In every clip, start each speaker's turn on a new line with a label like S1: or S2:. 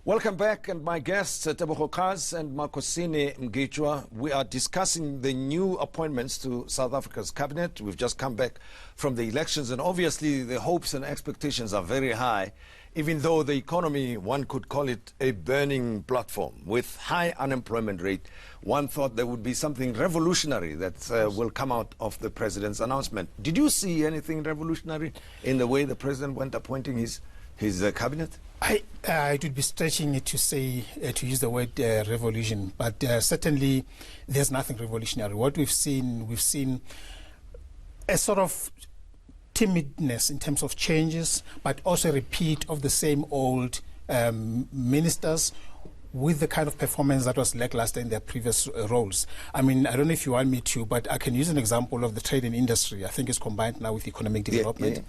S1: Welcome back, and my guests, Tebogo Khaas and Makhosini Mgitywa. We are discussing the new appointments to South Africa's cabinet. We've just come back from the elections, and obviously the hopes and expectations are very high, even though the economy, one could call it a burning platform. With high unemployment rate, one thought there would be something revolutionary that will come out of the president's announcement. Did you see anything revolutionary in the way the president went appointing his cabinet?
S2: It would be stretching it to say, to use the word revolution, but certainly there's nothing revolutionary. What we've seen a sort of timidness in terms of changes, but also a repeat of the same old ministers with the kind of performance that was lackluster in their previous roles. I mean, I don't know if you want me to, but I can use an example of the trade and industry. I think it's combined now with economic development.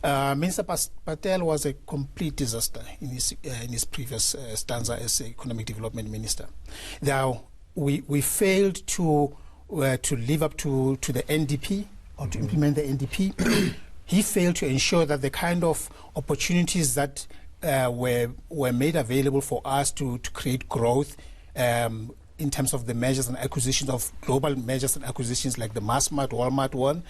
S2: Minister Patel was a complete disaster in his previous stanza as economic development minister. Now, we failed to live up to the NDP or to implement the NDP. He failed to ensure that the kind of opportunities that were made available for us to create growth in terms of the measures and acquisitions of global measures and acquisitions like the Massmart, Walmart one,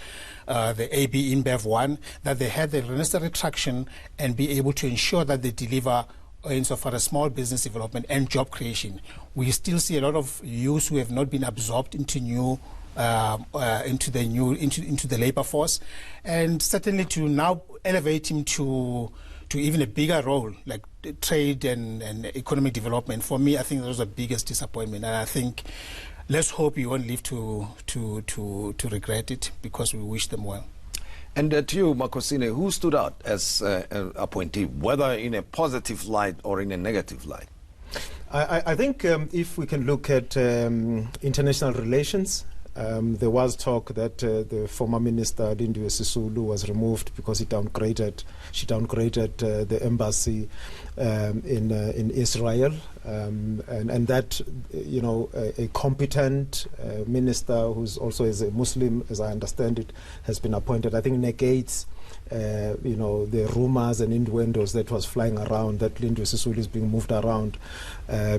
S2: the AB InBev one, that they had the necessary traction and be able to ensure that they deliver insofar as small business development and job creation. We still see a lot of youths who have not been absorbed into into the labor force, and certainly to now elevate him to even a bigger role like trade and economic development. For me, I think that was the biggest disappointment, and I think let's hope you won't live to regret it, because we wish them well.
S1: And to you, Makhosini, who stood out as an appointee, whether in a positive light or in a negative light?
S3: I think if we can look at international relations, there was talk that the former minister Lindiwe Sisulu was removed because she downgraded the embassy in Israel, and that a competent minister who's also is a Muslim, as I understand it, has been appointed. I think negates the rumors and innuendos that was flying around that Lindiwe Sisulu is being moved around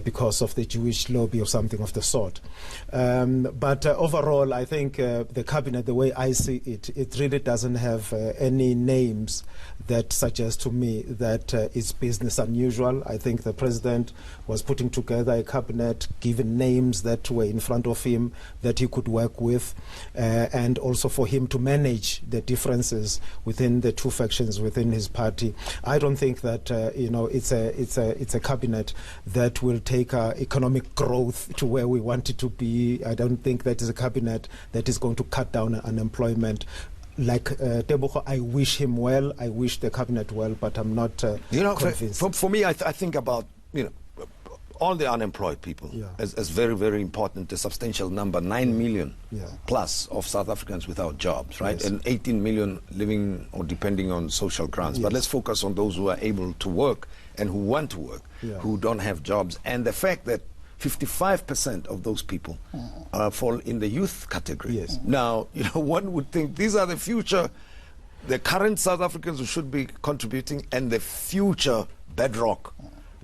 S3: because of the Jewish lobby or something of the sort. But overall, I think the cabinet, the way I see it, it really doesn't have any names that suggest to me that it's business unusual. I think the president was putting together a cabinet, given names that were in front of him that he could work with, and also for him to manage the differences within the two factions within his party. I don't think that it's a cabinet that will take economic growth to where we want it to be. I don't think that is a cabinet that is going to cut down unemployment. Like Tebogo, I wish him well. I wish the cabinet well, but I'm not convinced.
S1: For me, I think about all the unemployed people as very, very important. A substantial number, 9 million plus of South Africans without jobs, right? Yes. And 18 million living or depending on social grants. Yes. But let's focus on those who are able to work and who want to work, who don't have jobs. And the fact that 55% of those people fall in the youth category. Yes. Now, one would think these are the future, the current South Africans who should be contributing, and the future bedrock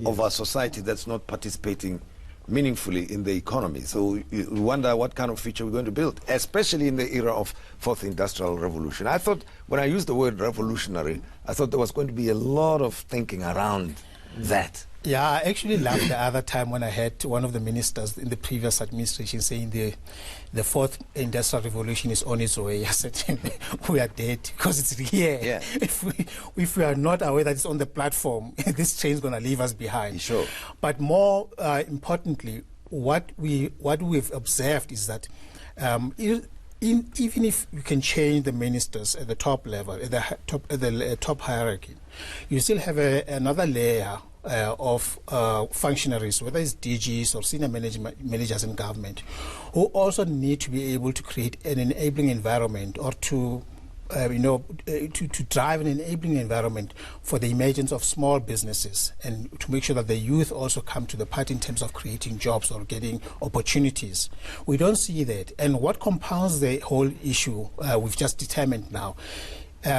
S1: of our society that's not participating meaningfully in the economy. So you wonder what kind of future we're going to build, especially in the era of fourth industrial revolution. I thought when I used the word revolutionary, I thought there was going to be a lot of thinking around that.
S2: Yeah, I actually laughed the other time when I heard one of the ministers in the previous administration saying the fourth industrial revolution is on its way. I said, we are dead because it's here. Yeah. If we are not aware that it's on the platform, this train is going to leave us behind. Sure. But more importantly, what we've observed is that even if you can change the ministers at the top level, at the top hierarchy, you still have another layer of functionaries, whether it's DGs or senior managers in government, who also need to be able to create an enabling environment, or to drive an enabling environment for the emergence of small businesses, and to make sure that the youth also come to the party in terms of creating jobs or getting opportunities. We don't see that. And what compounds the whole issue we've just determined now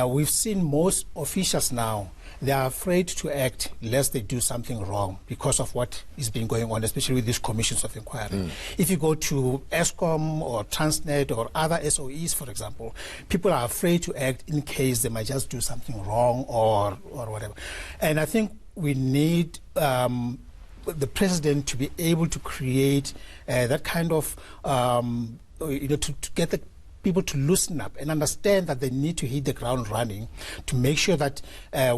S2: we've seen most officials now, they are afraid to act lest they do something wrong because of what is been going on, especially with these commissions of inquiry. If you go to Eskom or Transnet or other SOEs, for example, people are afraid to act in case they might just do something wrong or whatever. And I think we need the president to be able to create that kind of, to get the people to loosen up and understand that they need to hit the ground running to make sure that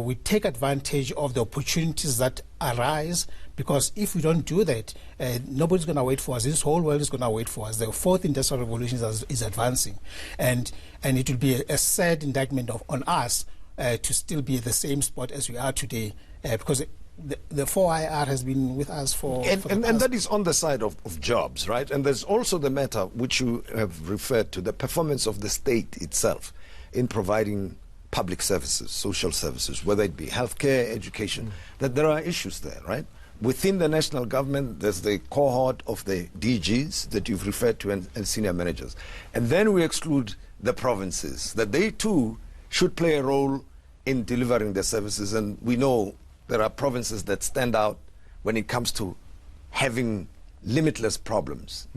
S2: we take advantage of the opportunities that arise, because if we don't do that, nobody's going to wait for us. This whole world is going to wait for us. The fourth industrial revolution is advancing, and it will be a sad indictment on us to still be at the same spot as we are today, because the 4IR has been with us and
S1: that is on the side of jobs, right? And there's also the matter which you have referred to, the performance of the state itself in providing public services, social services, whether it be healthcare, education, that there are issues there, right? Within the national government, there's the cohort of the DGs that you've referred to and senior managers. And then we exclude the provinces, that they too should play a role in delivering the services. And we know there are provinces that stand out when it comes to having limitless problems.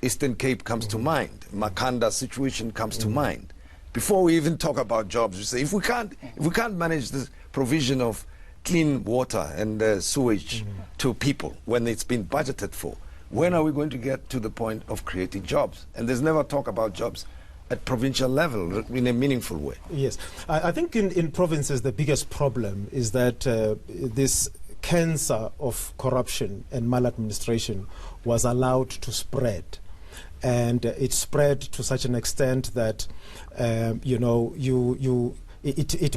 S1: Eastern Cape comes to mind. Makhanda's situation comes to mind. Before we even talk about jobs, we say if we can't manage the provision of clean water and sewage to people when it's been budgeted for, when are we going to get to the point of creating jobs? And there's never talk about jobs at provincial level in a meaningful way.
S3: Yes. I think in provinces the biggest problem is that this cancer of corruption and maladministration was allowed to spread. And it spread to such an extent that, it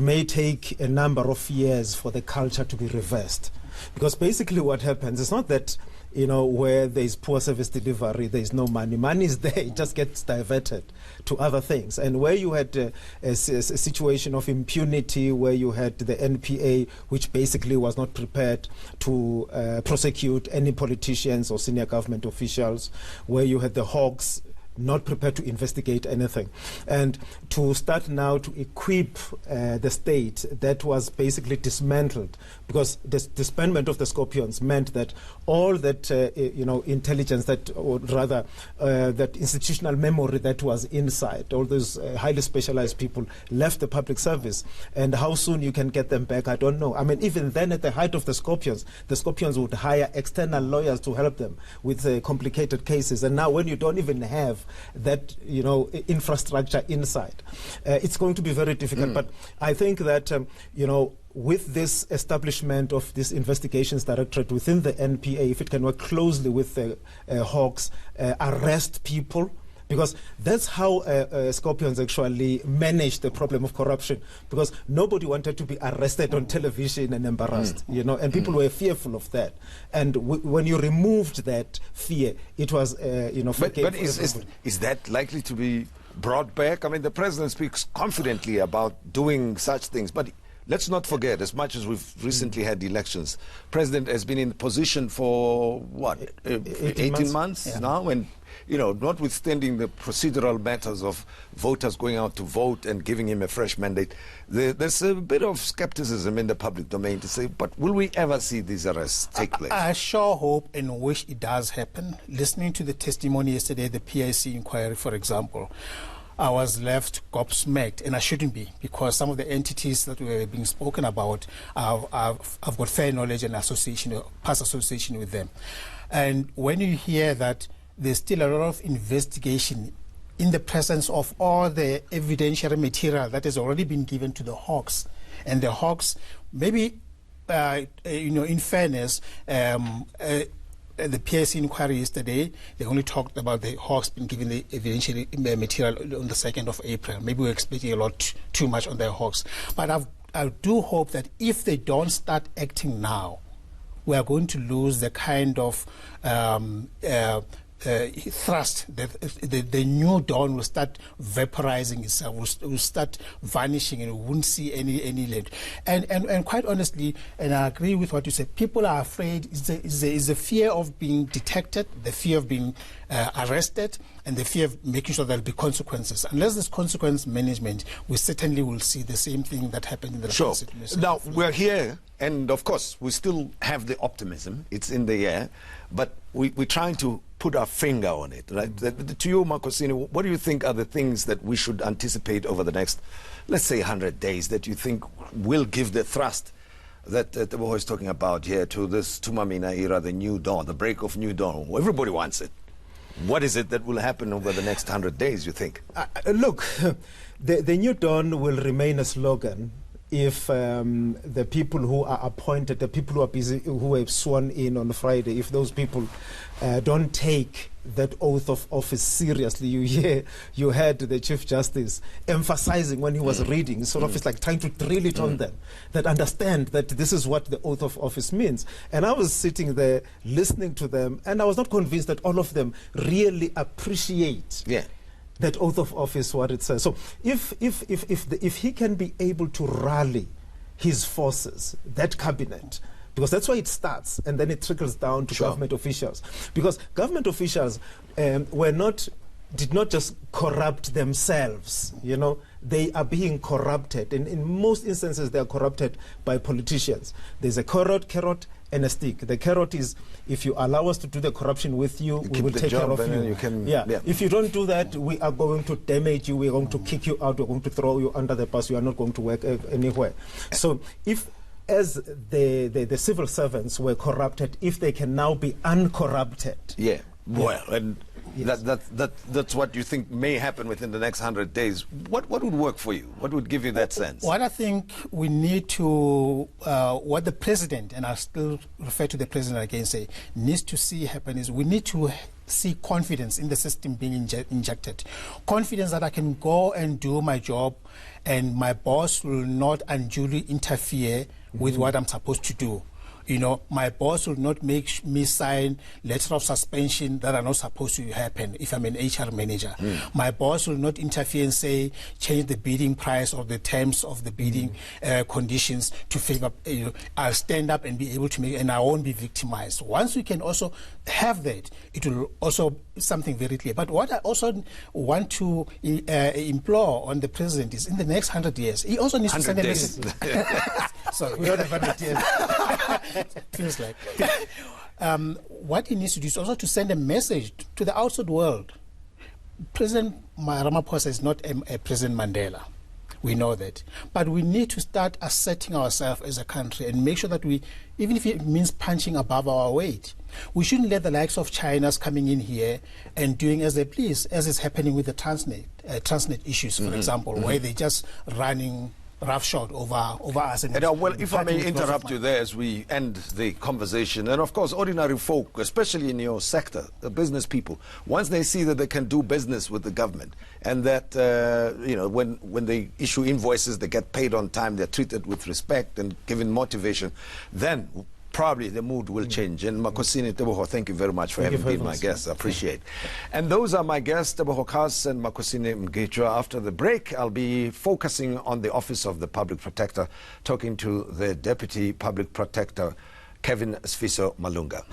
S3: may take a number of years for the culture to be reversed. Because basically what happens is not that, where there is poor service delivery, there is no money. Money is there, it just gets diverted to other things. And where you had a situation of impunity, where you had the NPA, which basically was not prepared to prosecute any politicians or senior government officials, where you had the Hawks not prepared to investigate anything. And to start now to equip the state that was basically dismantled, because the disbandment of the Scorpions meant that all that intelligence, that, or rather that institutional memory that was inside, all those highly specialized people left the public service. And how soon you can get them back, I don't know. I mean, even then at the height of the Scorpions would hire external lawyers to help them with complicated cases. And now when you don't even have that infrastructure inside, it's going to be very difficult. But I think that with this establishment of this investigations directorate within the NPA, if it can work closely with the Hawks, arrest people, because that's how Scorpions actually managed the problem of corruption, because nobody wanted to be arrested on television and embarrassed, and people were fearful of that. And when you removed that fear, it was,
S1: But is that likely to be brought back? I mean, the president speaks confidently about doing such things, but let's not forget, as much as we've recently had elections, president has been in position for, what, 18 months now? And, notwithstanding the procedural matters of voters going out to vote and giving him a fresh mandate, there's a bit of skepticism in the public domain to say, but will we ever see these arrests take place?
S2: I sure hope and wish it does happen. Listening to the testimony yesterday, the PIC inquiry, for example, I was left gobsmacked, and I shouldn't be, because some of the entities that were being spoken about, I've got fair knowledge and past association with them. And when you hear that there's still a lot of investigation in the presence of all the evidentiary material that has already been given to the Hawks, and the Hawks, maybe, in fairness, the PIC inquiry yesterday, they only talked about the Hawks being given the evidentiary material on the 2nd of April. Maybe we're expecting a lot too much on the Hawks. But I do hope that if they don't start acting now, we are going to lose the kind of thrust, the new dawn will start vaporizing itself, will start vanishing, and we won't see any land. And quite honestly, and I agree with what you said, people are afraid. Is the fear of being detected, the fear of being arrested, and the fear of making sure there'll be consequences. Unless there's consequence management, we certainly will see the same thing that happened in the
S1: Sure. Now, we're here, and of course, we still have the optimism. It's in the air, but we're trying to put our finger on it, right? To you, Makhosini, what do you think are the things that we should anticipate over the next, let's say, 100 days that you think will give the thrust that Tebogo is talking about here to this Tumamina era, the new dawn, the break of new dawn? Everybody wants it. What is it that will happen over the next 100 days, you think?
S3: Look, the new dawn will remain a slogan if the people who are appointed, the people who are busy, who have sworn in on Friday, if those people don't take that oath of office seriously. You heard the Chief Justice emphasizing when he was reading, sort of it's like trying to drill it on them, that understand that this is what the oath of office means. And I was sitting there listening to them, and I was not convinced that all of them really appreciate that oath of office, what it says. So if he can be able to rally his forces, that cabinet, because that's why it starts, and then it trickles down to government officials. Because government officials did not just corrupt themselves, they are being corrupted. And in most instances, they are corrupted by politicians. There's a carrot and a stick. The carrot is, if you allow us to do the corruption with you, we will take care of you. If you don't do that, we are going to damage you, we're going to kick you out, we're going to throw you under the bus, you are not going to work anywhere. So if, as the civil servants were corrupted, if they can now be uncorrupted.
S1: Well, and that's what you think may happen within the next 100 days. What would work for you? What would give you that sense?
S2: What I think we need to, what the president, and I still refer to the president again, say, needs to see happen is we need to see confidence in the system being injected. Confidence that I can go and do my job and my boss will not unduly interfere with what I'm supposed to do. My boss will not make me sign letter of suspension that are not supposed to happen if I'm an HR manager. My boss will not interfere and say, change the bidding price or the terms of the bidding conditions to favor, I'll stand up and be able to make, and I won't be victimized. Once we can also have that, it will also something very clear. But what I also want to implore on the president is in the next 100 years, he also needs to send a message. Sorry, we don't have 100 years. Feels like. What he needs to do is also to send a message to the outside world. President Ramaphosa is not a President Mandela. We know that. But we need to start asserting ourselves as a country and make sure that we, even if it means punching above our weight, we shouldn't let the likes of China's coming in here and doing as they please, as is happening with the Transnet issues, for example, where they're just running roughshod over us. And
S1: well, if I may interrupt you there as we end the conversation, and of course, ordinary folk, especially in your sector, the business people, once they see that they can do business with the government, and that when they issue invoices, they get paid on time, they're treated with respect and given motivation, then probably the mood will change. And Makhosini, Tebogo, thank you very much for having been my guest. I appreciate it. And those are my guests, Tebogo Khaas and Makhosini Mgitywa. After the break, I'll be focusing on the Office of the Public Protector, talking to the Deputy Public Protector, Kevin Sfiso Malunga.